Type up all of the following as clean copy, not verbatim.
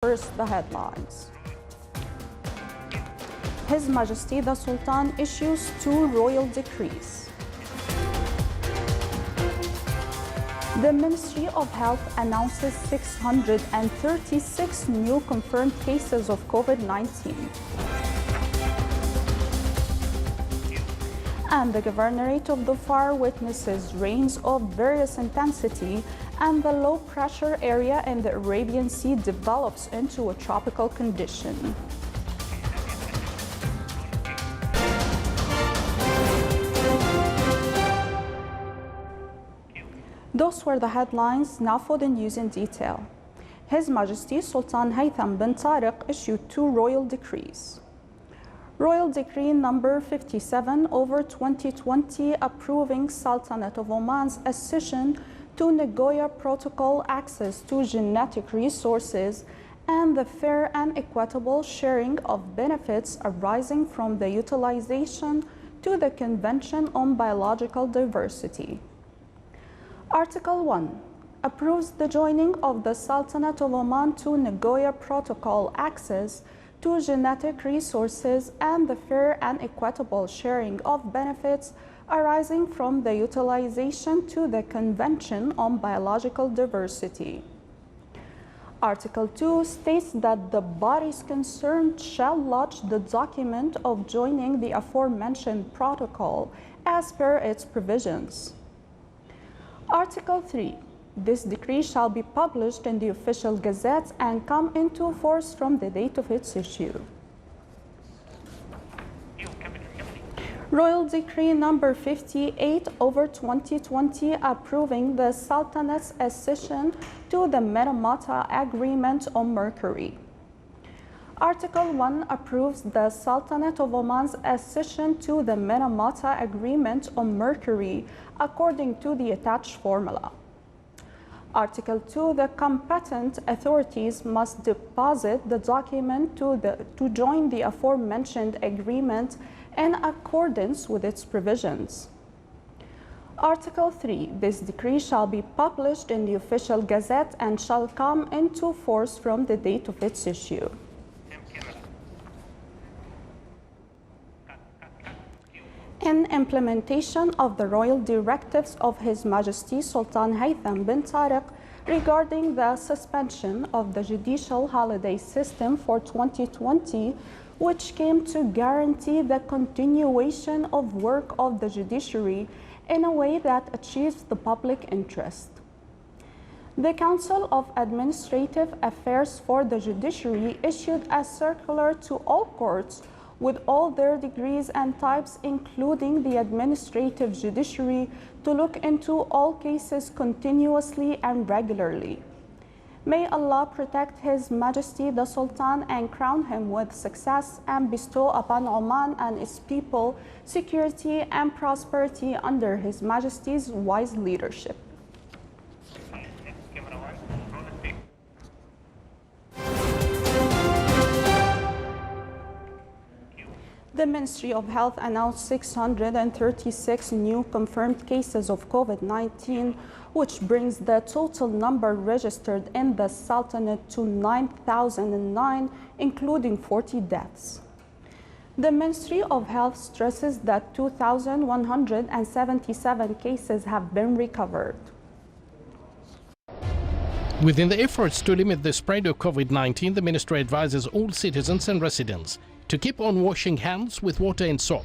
First, the headlines. His Majesty the Sultan issues 2 royal decrees. The Ministry of Health announces 636 new confirmed cases of COVID-19. And the Governorate of Dhofar witnesses rains of various intensity, and the low-pressure area in the Arabian Sea develops into a tropical condition. Those were the headlines. Now for the news in detail. His Majesty Sultan Haytham bin Tariq issued 2 royal decrees. Royal Decree number 57/2020 approving Sultanate of Oman's accession to Nagoya Protocol access to genetic resources and the fair and equitable sharing of benefits arising from the utilization to the Convention on Biological Diversity. Article 1 approves the joining of the Sultanate of Oman to Nagoya Protocol access to genetic resources and the fair and equitable sharing of benefits arising from the utilization to the Convention on Biological Diversity. Article 2 states that the bodies concerned shall lodge the document of joining the aforementioned protocol as per its provisions. Article 3. This decree shall be published in the official gazette and come into force from the date of its issue. Royal Decree number 58/2020 approving the Sultanate's accession to the Minamata Agreement on Mercury. Article 1 approves the Sultanate of Oman's accession to the Minamata Agreement on Mercury according to the attached formula. Article 2, the competent authorities must deposit the document to join the aforementioned agreement in accordance with its provisions. Article 3, this decree shall be published in the official gazette and shall come into force from the date of its issue. In implementation of the royal directives of His Majesty Sultan Haytham bin Tariq regarding the suspension of the judicial holiday system for 2020, which came to guarantee the continuation of work of the judiciary in a way that achieves the public interest. The Council of Administrative Affairs for the Judiciary issued a circular to all courts with all their degrees and types, including the administrative judiciary, to look into all cases continuously and regularly. May Allah protect His Majesty the Sultan and crown him with success and bestow upon Oman and its people security and prosperity under His Majesty's wise leadership. The Ministry of Health announced 636 new confirmed cases of COVID-19, which brings the total number registered in the Sultanate to 9,009, including 40 deaths. The Ministry of Health stresses that 2,177 cases have been recovered. Within the efforts to limit the spread of COVID-19, the Ministry advises all citizens and residents to keep on washing hands with water and soap.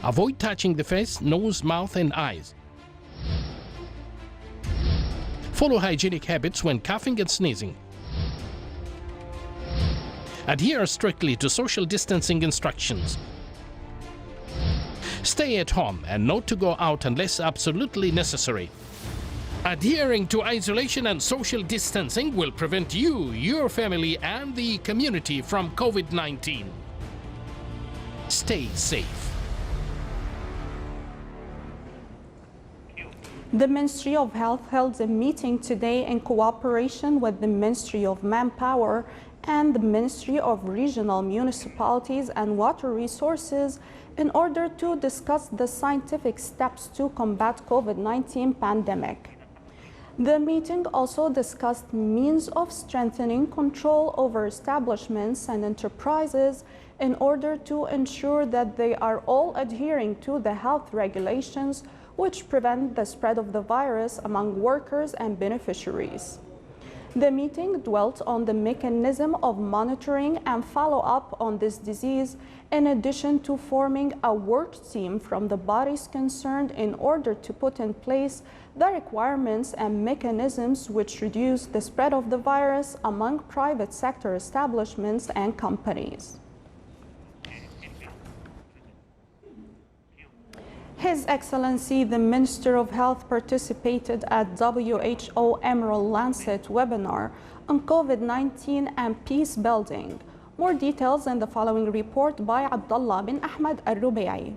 Avoid touching the face, nose, mouth and eyes. Follow hygienic habits when coughing and sneezing. Adhere strictly to social distancing instructions. Stay at home and not to go out unless absolutely necessary. Adhering to isolation and social distancing will prevent you, your family, and the community from COVID-19. Stay safe. The Ministry of Health held a meeting today in cooperation with the Ministry of Manpower and the Ministry of Regional Municipalities and Water Resources in order to discuss the scientific steps to combat COVID-19 pandemic. The meeting also discussed means of strengthening control over establishments and enterprises in order to ensure that they are all adhering to the health regulations which prevent the spread of the virus among workers and beneficiaries. The meeting dwelt on the mechanism of monitoring and follow-up on this disease, in addition to forming a work team from the bodies concerned in order to put in place the requirements and mechanisms which reduce the spread of the virus among private sector establishments and companies. His Excellency the Minister of Health participated at WHO Emerald Lancet webinar on COVID-19 and peace building. More details in the following report by Abdullah bin Ahmed Al-Rubi'i.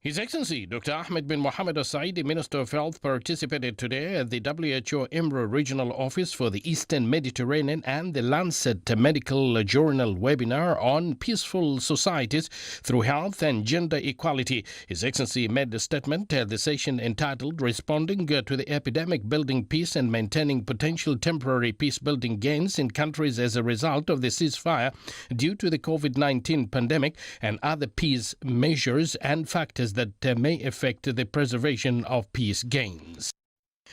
His Excellency Dr. Ahmed bin Mohammed Al-Saidi, Minister of Health, participated today at the WHO Emerald Regional Office for the Eastern Mediterranean and the Lancet Medical Journal webinar on peaceful societies through health and gender equality. His Excellency made a statement at the session entitled Responding to the Epidemic, Building Peace and Maintaining Potential Temporary Peace-Building Gains in Countries as a Result of the Ceasefire due to the COVID-19 pandemic and Other Peace Measures and Factors that may affect the preservation of peace gains.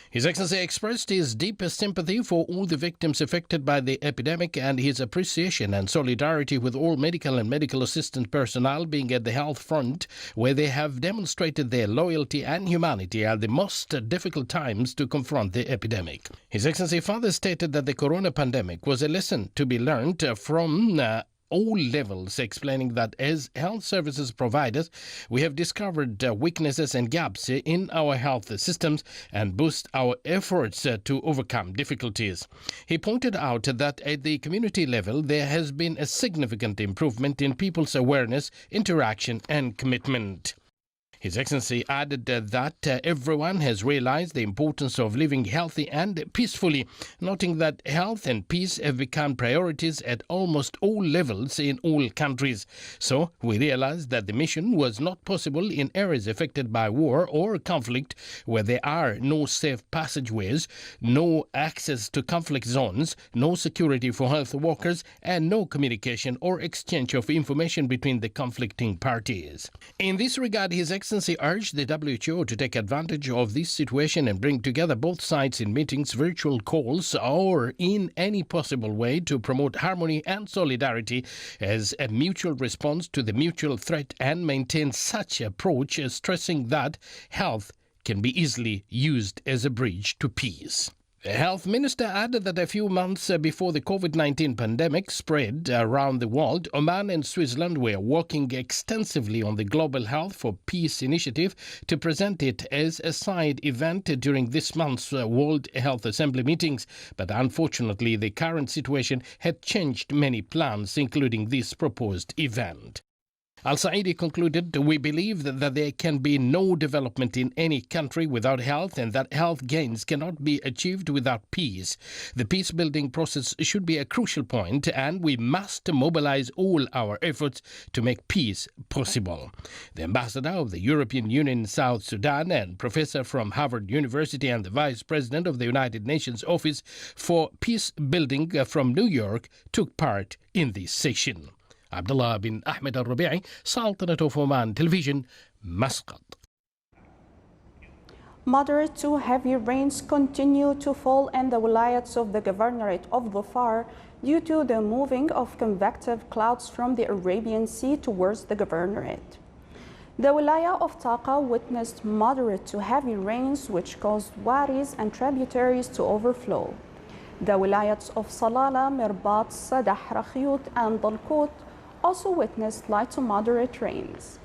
His Excellency expressed his deepest sympathy for all the victims affected by the epidemic and his appreciation and solidarity with all medical and medical assistance personnel being at the health front, where they have demonstrated their loyalty and humanity at the most difficult times to confront the epidemic. His Excellency further stated that the corona pandemic was a lesson to be learned from all levels, explaining that as health services providers, we have discovered weaknesses and gaps in our health systems and boost our efforts to overcome difficulties. He pointed out that at the community level, there has been a significant improvement in people's awareness, interaction and commitment. His Excellency added that everyone has realized the importance of living healthy and peacefully, noting that health and peace have become priorities at almost all levels in all countries. So we realized that the mission was not possible in areas affected by war or conflict, where there are no safe passageways, no access to conflict zones, no security for health workers, and no communication or exchange of information between the conflicting parties. In this regard, His Excellency urged the WHO to take advantage of this situation and bring together both sides in meetings, virtual calls, or in any possible way to promote harmony and solidarity as a mutual response to the mutual threat and maintain such approach, stressing that health can be easily used as a bridge to peace. The Health Minister added that a few months before the COVID-19 pandemic spread around the world, Oman and Switzerland were working extensively on the Global Health for Peace initiative to present it as a side event during this month's World Health Assembly meetings. But unfortunately, the current situation had changed many plans, including this proposed event. Al-Saidi concluded, "We believe that there can be no development in any country without health and that health gains cannot be achieved without peace. The peace-building process should be a crucial point and we must mobilize all our efforts to make peace possible." The ambassador of the European Union in South Sudan and professor from Harvard University and the vice president of the United Nations Office for Peace Building from New York took part in this session. Abdullah bin Ahmed Al-Rubi'i, Sultanate of Oman Television, Muscat. Moderate to heavy rains continue to fall in the wilayats of the Governorate of Dhofar due to the moving of convective clouds from the Arabian Sea towards the Governorate. The wilaya of Taqa witnessed moderate to heavy rains which caused waris and tributaries to overflow. The wilayats of Salala, Mirbat, Sadah, Rakhyut and Dalkot also witnessed light to moderate rains.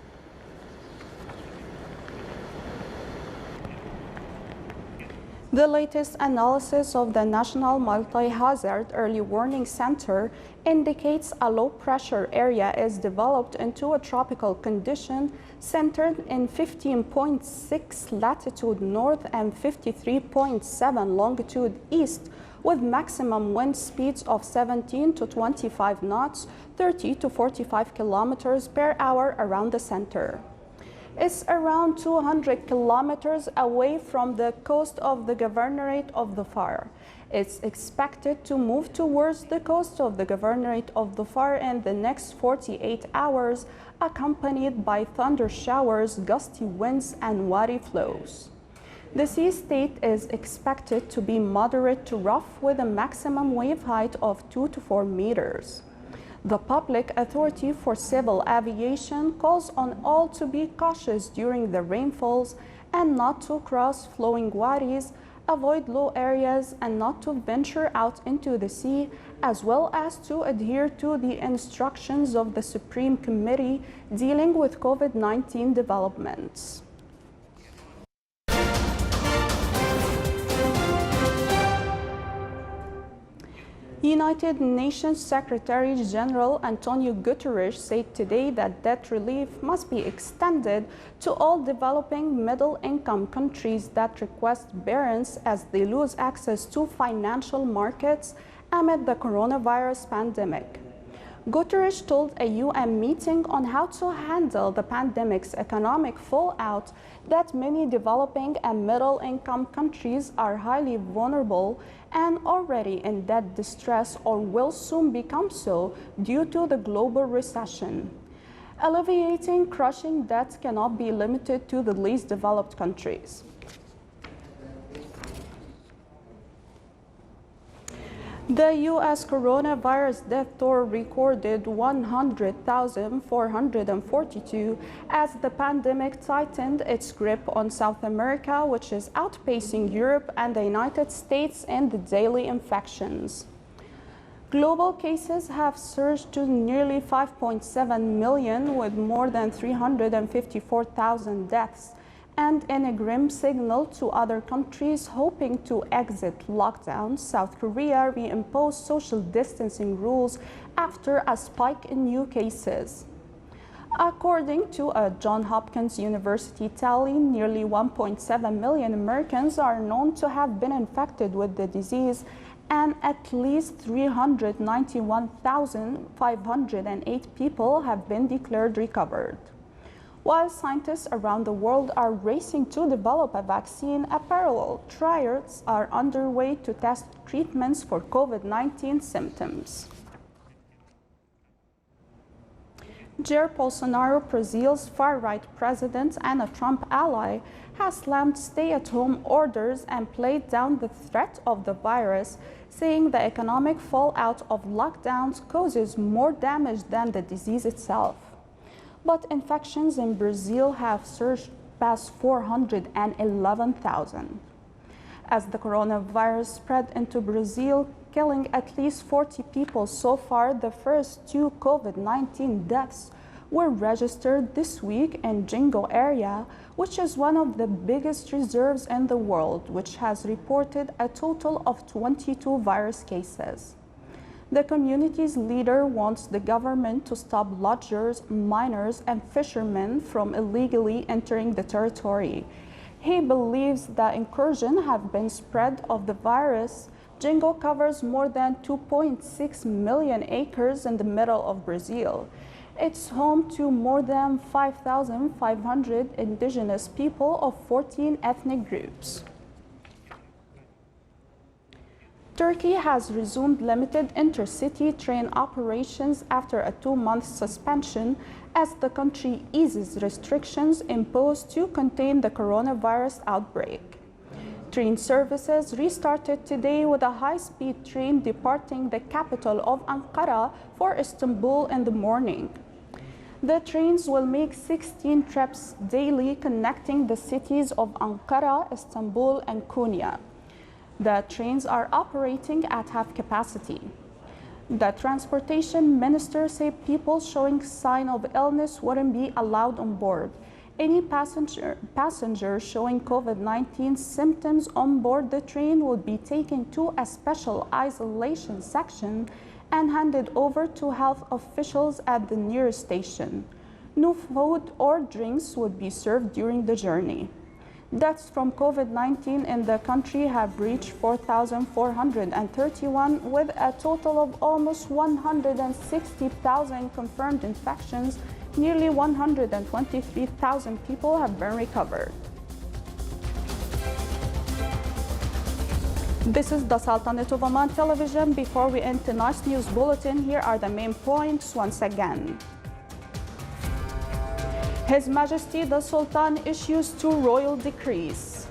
The latest analysis of the National Multi-Hazard Early Warning Center indicates a low-pressure area is developed into a tropical condition centered in 15.6 latitude north and 53.7 longitude east, with maximum wind speeds of 17 to 25 knots, 30 to 45 kilometers per hour around the center. It's around 200 kilometers away from the coast of the governorate of Dhofar. It's expected to move towards the coast of the governorate of Dhofar in the next 48 hours, accompanied by thunder showers, gusty winds, and wadi flows. The sea state is expected to be moderate to rough with a maximum wave height of 2 to 4 meters. The Public Authority for Civil Aviation calls on all to be cautious during the rainfalls and not to cross flowing wadis, avoid low areas, and not to venture out into the sea, as well as to adhere to the instructions of the Supreme Committee dealing with COVID-19 developments. United Nations Secretary General Antonio Guterres said today that debt relief must be extended to all developing middle-income countries that request bearance as they lose access to financial markets amid the coronavirus pandemic. Guterres told a UN meeting on how to handle the pandemic's economic fallout that many developing and middle-income countries are highly vulnerable and already in debt distress or will soon become so due to the global recession. Alleviating crushing debt cannot be limited to the least developed countries. The U.S. coronavirus death toll recorded 100,442 as the pandemic tightened its grip on South America, which is outpacing Europe and the United States in the daily infections. Global cases have surged to nearly 5.7 million, with more than 354,000 deaths, and in a grim signal to other countries hoping to exit lockdown, South Korea reimposed social distancing rules after a spike in new cases. According to a Johns Hopkins University tally, nearly 1.7 million Americans are known to have been infected with the disease, and at least 391,508 people have been declared recovered. While scientists around the world are racing to develop a vaccine, parallel trials are underway to test treatments for COVID-19 symptoms. Jair Bolsonaro, Brazil's far-right president and a Trump ally, has slammed stay-at-home orders and played down the threat of the virus, saying the economic fallout of lockdowns causes more damage than the disease itself. But infections in Brazil have surged past 411,000. As the coronavirus spread into Brazil, killing at least 40 people so far, the first 2 COVID-19 deaths were registered this week in Jingo area, which is one of the biggest reserves in the world, which has reported a total of 22 virus cases. The community's leader wants the government to stop lodgers, miners, and fishermen from illegally entering the territory. He believes the incursion have been spread of the virus. Jingo covers more than 2.6 million acres in the middle of Brazil. It's home to more than 5,500 indigenous people of 14 ethnic groups. Turkey has resumed limited intercity train operations after a 2-month suspension as the country eases restrictions imposed to contain the coronavirus outbreak. Train services restarted today with a high-speed train departing the capital of Ankara for Istanbul in the morning. The trains will make 16 trips daily connecting the cities of Ankara, Istanbul, and Konya. The trains are operating at half capacity. The transportation minister said people showing sign of illness wouldn't be allowed on board. Any passenger showing COVID-19 symptoms on board the train would be taken to a special isolation section and handed over to health officials at the nearest station. No food or drinks would be served during the journey. Deaths from COVID-19 in the country have reached 4,431, with a total of almost 160,000 confirmed infections nearly 123,000 people have been recovered. This is the Sultanate of Oman television. Before we end tonight's news bulletin, here are the main points once again. His Majesty the Sultan issues 2 royal decrees.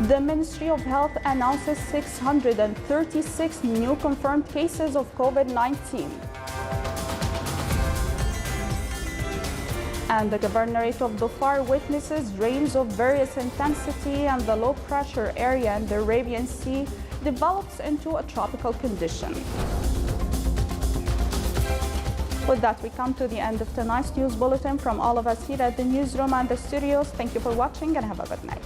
The Ministry of Health announces 636 new confirmed cases of COVID-19. And the Governorate of Dhofar witnesses rains of various intensity, and the low pressure area in the Arabian Sea develops into a tropical condition. With that, we come to the end of tonight's news bulletin. From all of us here at the newsroom and the studios, thank you for watching and have a good night.